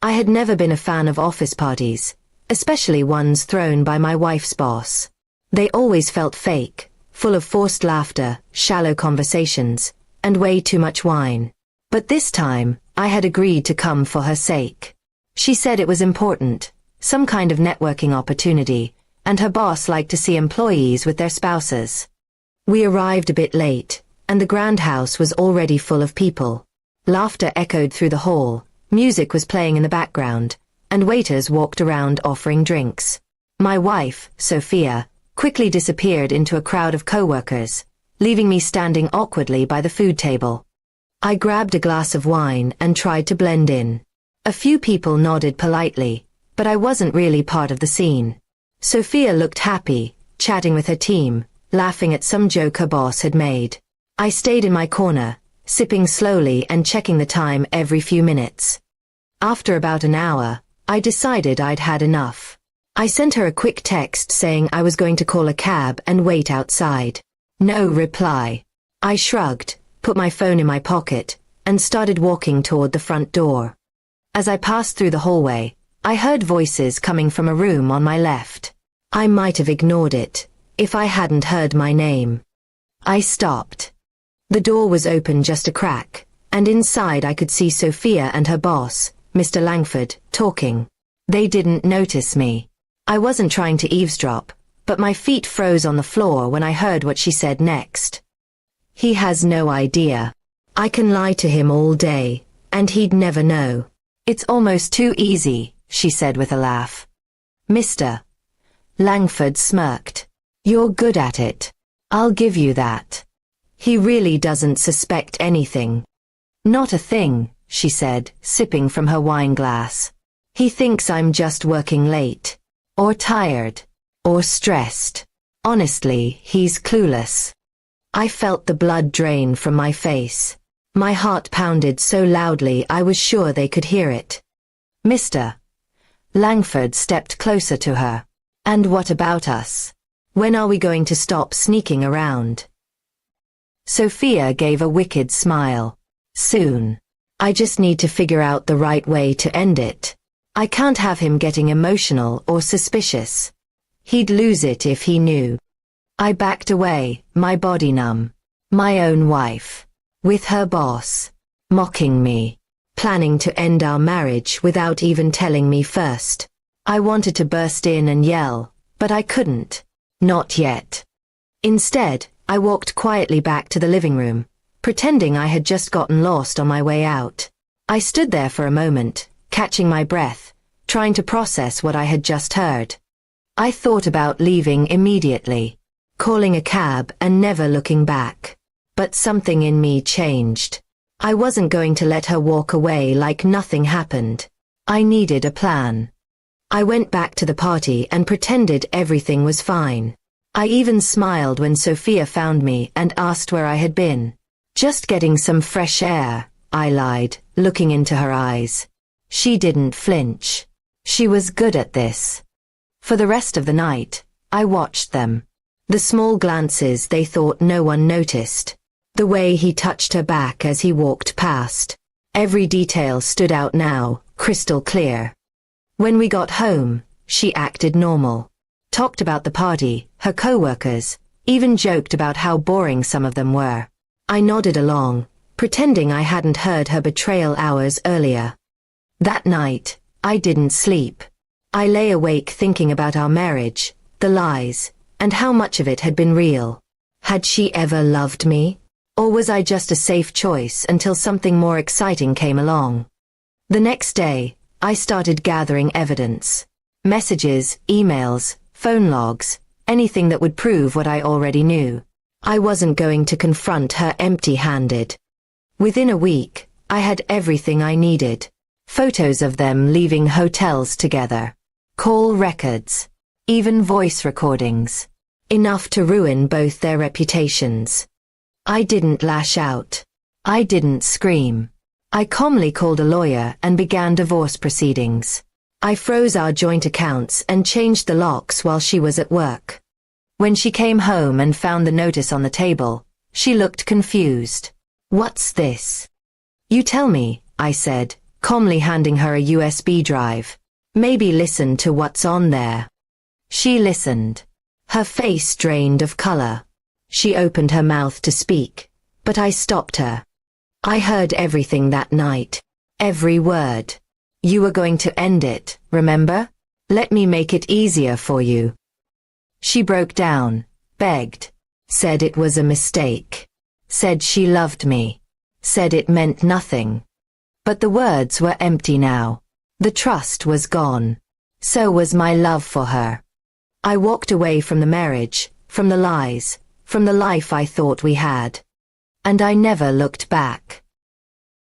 I had never been a fan of office parties, especially ones thrown by my wife's boss. They always felt fake, full of forced laughter, shallow conversations, and way too much wine. But this time, I had agreed to come for her sake. She said it was important, some kind of networking opportunity, and her boss liked to see employees with their spouses. We arrived a bit late, and the grand house was already full of people. Laughter echoed through the hall, music was playing in the background, and waiters walked around offering drinks. My wife, Sophia, quickly disappeared into a crowd of co-workers, leaving me standing awkwardly by the food table. I grabbed a glass of wine and tried to blend in. A few people nodded politely, but I wasn't really part of the scene. Sophia looked happy, chatting with her team, laughing at some joke her boss had made. I stayed in my corner, sipping slowly and checking the time every few minutes. After about an hour, I decided I'd had enough. I sent her a quick text saying I was going to call a cab and wait outside. No reply. I shrugged, put my phone in my pocket, and started walking toward the front door. As I passed through the hallway, I heard voices coming from a room on my left. I might have ignored it, if I hadn't heard my name. I stopped. The door was open just a crack, and inside I could see Sophia and her boss, Mr. Langford, talking. They didn't notice me. I wasn't trying to eavesdrop, but my feet froze on the floor when I heard what she said next. He has no idea. I can lie to him all day, and he'd never know. It's almost too easy, she said with a laugh. Mr. Langford smirked. You're good at it. I'll give you that. He really doesn't suspect anything. Not a thing, she said, sipping from her wine glass. He thinks I'm just working late. Or tired. Or stressed. Honestly, he's clueless. I felt the blood drain from my face. My heart pounded so loudly I was sure they could hear it. Mr. Langford stepped closer to her. And what about us? When are we going to stop sneaking around? Sophia gave a wicked smile. Soon. I just need to figure out the right way to end it. I can't have him getting emotional or suspicious. He'd lose it if he knew. I backed away, my body numb. My own wife. With her boss. Mocking me. Planning to end our marriage without even telling me first. I wanted to burst in and yell, but I couldn't. Not yet. Instead, I walked quietly back to the living room, pretending I had just gotten lost on my way out. I stood there for a moment, catching my breath, trying to process what I had just heard. I thought about leaving immediately, calling a cab and never looking back. But something in me changed. I wasn't going to let her walk away like nothing happened. I needed a plan. I went back to the party and pretended everything was fine. I even smiled when Sophia found me and asked where I had been. Just getting some fresh air, I lied, looking into her eyes. She didn't flinch. She was good at this. For the rest of the night, I watched them. The small glances they thought no one noticed. The way he touched her back as he walked past. Every detail stood out now, crystal clear. When we got home, she acted normal. Talked about the party, her co-workers, even joked about how boring some of them were. I nodded along, pretending I hadn't heard her betrayal hours earlier. That night, I didn't sleep. I lay awake thinking about our marriage, the lies, and how much of it had been real. Had she ever loved me? Or was I just a safe choice until something more exciting came along? The next day, I started gathering evidence. Messages, emails, phone logs, anything that would prove what I already knew. I wasn't going to confront her empty-handed. Within a week, I had everything I needed. Photos of them leaving hotels together. Call records. Even voice recordings. Enough to ruin both their reputations. I didn't lash out. I didn't scream. I calmly called a lawyer and began divorce proceedings. I froze our joint accounts and changed the locks while she was at work. When she came home and found the notice on the table, she looked confused. What's this? You tell me, I said, calmly handing her a USB drive. Maybe listen to what's on there. She listened. Her face drained of color. She opened her mouth to speak, but I stopped her. I heard everything that night. Every word. You were going to end it, remember? Let me make it easier for you. She broke down, begged, said it was a mistake, said she loved me, said it meant nothing. But the words were empty now. The trust was gone. So was my love for her. I walked away from the marriage, from the lies, from the life I thought we had. And I never looked back.